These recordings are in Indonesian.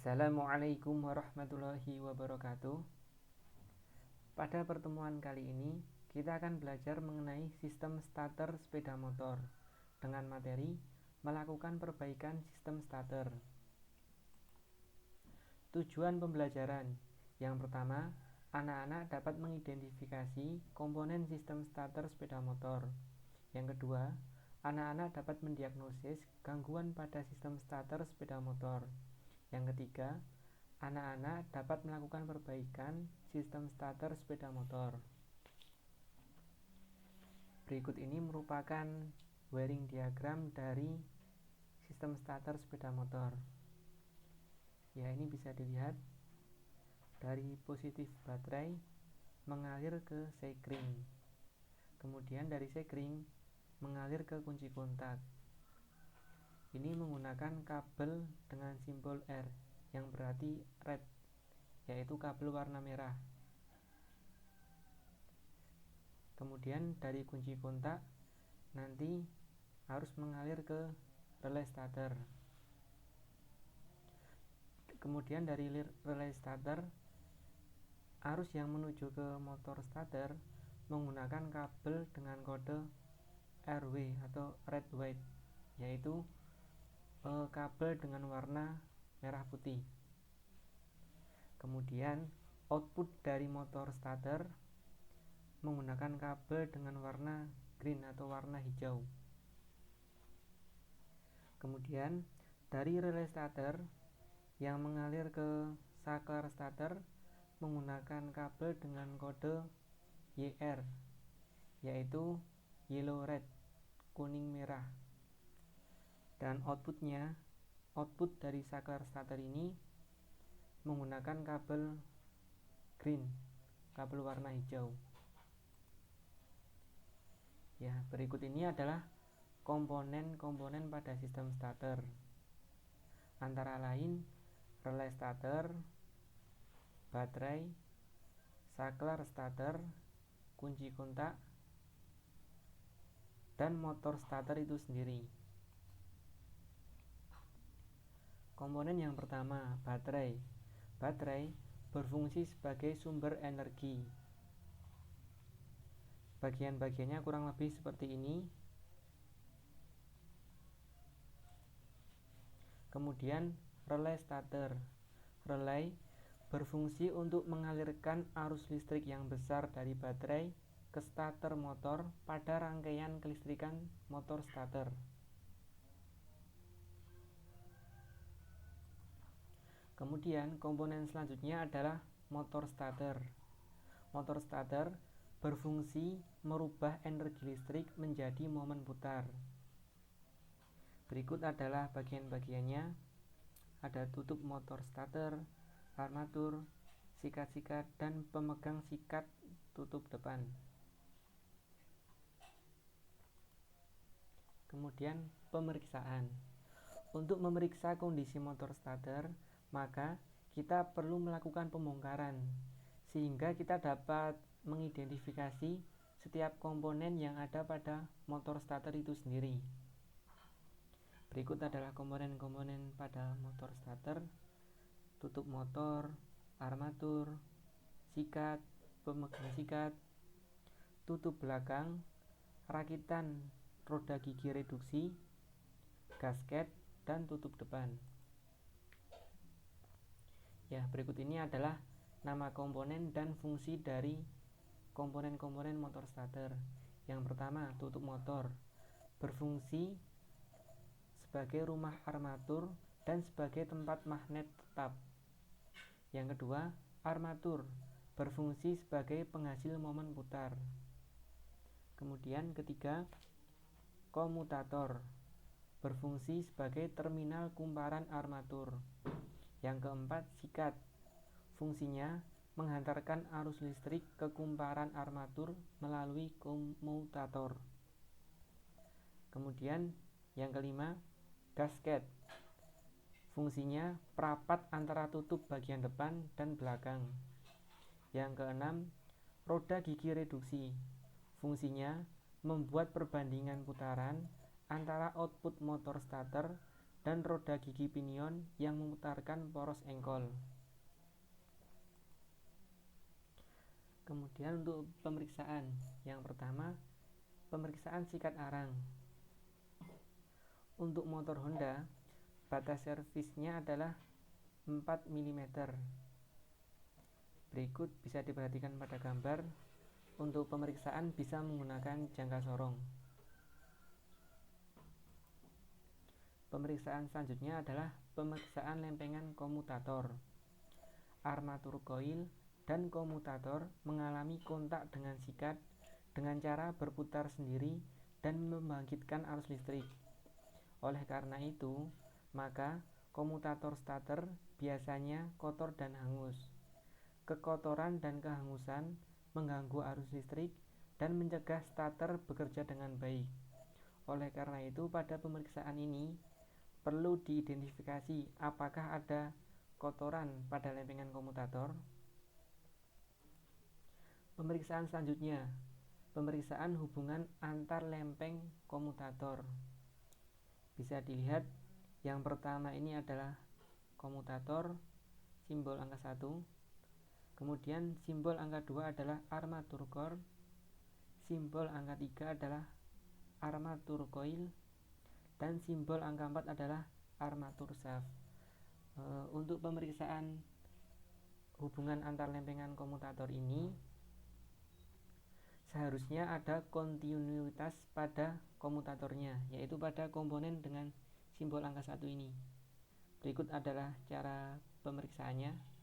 Assalamualaikum warahmatullahi wabarakatuh. Pada pertemuan kali ini, kita akan belajar mengenai sistem starter sepeda motor dengan materi melakukan perbaikan sistem starter. Tujuan pembelajaran: yang pertama, anak-anak dapat mengidentifikasi komponen sistem starter sepeda motor. Yang kedua, anak-anak dapat mendiagnosis gangguan pada sistem starter sepeda motor. Yang ketiga, anak-anak dapat melakukan perbaikan sistem starter sepeda motor. Berikut ini merupakan wiring diagram dari sistem starter sepeda motor. Ya, ini bisa dilihat dari positif baterai mengalir ke sekring. Kemudian dari sekring mengalir ke kunci kontak. Ini menggunakan kabel dengan simbol R yang berarti red, yaitu kabel warna merah. Kemudian dari kunci kontak nanti harus mengalir ke relay starter. Kemudian dari relay starter, arus yang menuju ke motor starter menggunakan kabel dengan kode RW atau red white, yaitu kabel dengan warna merah putih. Kemudian output dari motor starter menggunakan kabel dengan warna green atau warna hijau. Kemudian dari relay starter yang mengalir ke saklar starter menggunakan kabel dengan kode YR, yaitu yellow red, kuning merah. Dan output dari saklar starter ini menggunakan kabel green, kabel warna hijau. Ya, berikut ini adalah komponen-komponen pada sistem starter. Antara lain relay starter, baterai, saklar starter, kunci kontak, dan motor starter itu sendiri. Komponen yang pertama, baterai. Baterai berfungsi sebagai sumber energi. Bagian-bagiannya kurang lebih seperti ini. Kemudian relay starter. Relay berfungsi untuk mengalirkan arus listrik yang besar dari baterai ke starter motor pada rangkaian kelistrikan motor starter. Kemudian komponen selanjutnya adalah motor starter. Motor starter berfungsi merubah energi listrik menjadi momen putar. Berikut adalah bagian-bagiannya. Ada tutup motor starter, armatur, sikat-sikat, dan pemegang sikat tutup depan. Kemudian pemeriksaan. Untuk memeriksa kondisi motor starter, maka kita perlu melakukan pembongkaran sehingga kita dapat mengidentifikasi setiap komponen yang ada pada motor starter itu sendiri. Berikut adalah komponen-komponen pada motor starter: tutup motor, armatur, sikat, pemegang sikat, tutup belakang, rakitan roda gigi reduksi, gasket, dan tutup depan. Ya, berikut ini adalah nama komponen dan fungsi dari komponen-komponen motor starter. Yang pertama, tutup motor berfungsi sebagai rumah armatur dan sebagai tempat magnet tetap. Yang kedua, armatur berfungsi sebagai penghasil momen putar. Kemudian ketiga, komutator berfungsi sebagai terminal kumparan armatur. Yang keempat, sikat. Fungsinya menghantarkan arus listrik ke kumparan armatur melalui komutator. Kemudian yang kelima, gasket. Fungsinya perapat antara tutup bagian depan dan belakang. Yang keenam, roda gigi reduksi. Fungsinya membuat perbandingan putaran antara output motor starter dan roda gigi pinion yang memutarkan poros engkol. Kemudian untuk pemeriksaan, yang pertama pemeriksaan sikat arang. Untuk motor Honda, batas servisnya adalah 4 mm. Berikut bisa diperhatikan pada gambar. Untuk pemeriksaan bisa menggunakan jangka sorong. Pemeriksaan selanjutnya adalah pemeriksaan lempengan komutator. Armatur koil dan komutator mengalami kontak dengan sikat dengan cara berputar sendiri dan membangkitkan arus listrik. Oleh karena itu, maka komutator starter biasanya kotor dan hangus. Kekotoran dan kehangusan mengganggu arus listrik dan mencegah starter bekerja dengan baik. Oleh karena itu, pada pemeriksaan ini perlu diidentifikasi apakah ada kotoran pada lempengan komutator. Pemeriksaan selanjutnya, pemeriksaan hubungan antar lempeng komutator. Bisa dilihat, yang pertama ini adalah komutator, simbol angka 1. Kemudian simbol angka 2 adalah armatur core, simbol angka 3 adalah armatur coil, dan simbol angka 4 adalah armatur shaft. Untuk pemeriksaan hubungan antar lempengan komutator ini, seharusnya ada kontinuitas pada komutatornya, yaitu pada komponen dengan simbol angka 1 ini. Berikut adalah cara pemeriksaannya.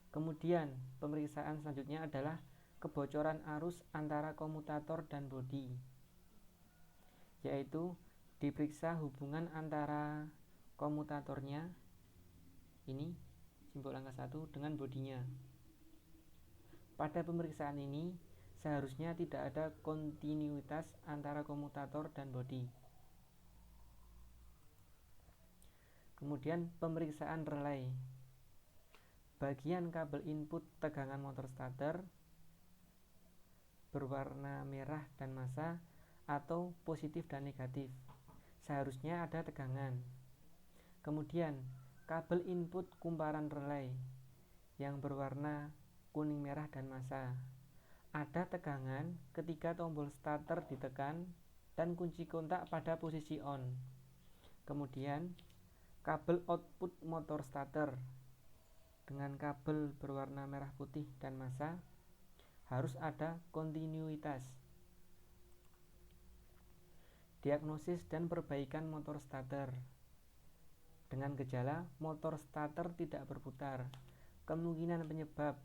Kemudian pemeriksaan selanjutnya adalah kebocoran arus antara komutator dan bodi, yaitu diperiksa hubungan antara komutatornya, ini simbol angka 1, dengan bodinya. Pada pemeriksaan ini seharusnya tidak ada kontinuitas antara komutator dan bodi. Kemudian pemeriksaan relay. Bagian kabel input tegangan motor starter berwarna merah dan massa atau positif dan negatif. Seharusnya ada tegangan. Kemudian kabel input kumparan relay yang berwarna kuning merah dan massa. Ada tegangan ketika tombol starter ditekan dan kunci kontak pada posisi on. Kemudian kabel output motor starter dengan kabel berwarna merah putih dan massa harus ada kontinuitas. Diagnosis dan perbaikan motor starter. Dengan gejala motor starter tidak berputar. Kemungkinan penyebab: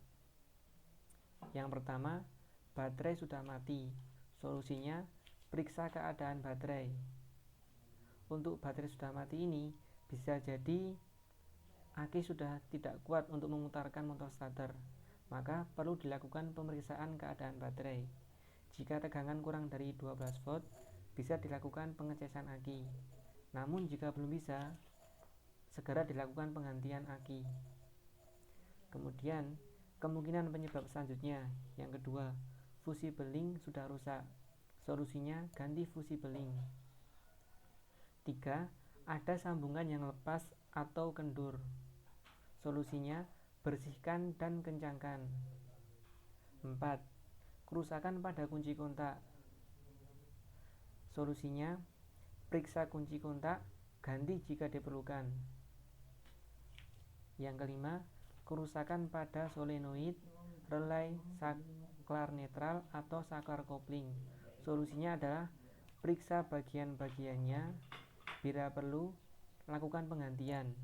yang pertama, baterai sudah mati. Solusinya, periksa keadaan baterai. Untuk baterai sudah mati ini, bisa jadi aki sudah tidak kuat untuk memutarkan motor starter. Maka perlu dilakukan pemeriksaan keadaan baterai. Jika tegangan kurang dari 12 volt, bisa dilakukan pengecasan aki. Namun jika belum bisa, segera dilakukan penggantian aki. Kemudian kemungkinan penyebab selanjutnya, yang kedua, fusi beling sudah rusak. Solusinya, ganti fusi beling. 3. Ada sambungan yang lepas atau kendur. Solusinya, bersihkan dan kencangkan. 4. Kerusakan pada kunci kontak. Solusinya, periksa kunci kontak, ganti jika diperlukan. Yang kelima, kerusakan pada solenoid, relay, saklar netral atau saklar kopling. Solusinya adalah periksa bagian-bagiannya, bila perlu lakukan penggantian.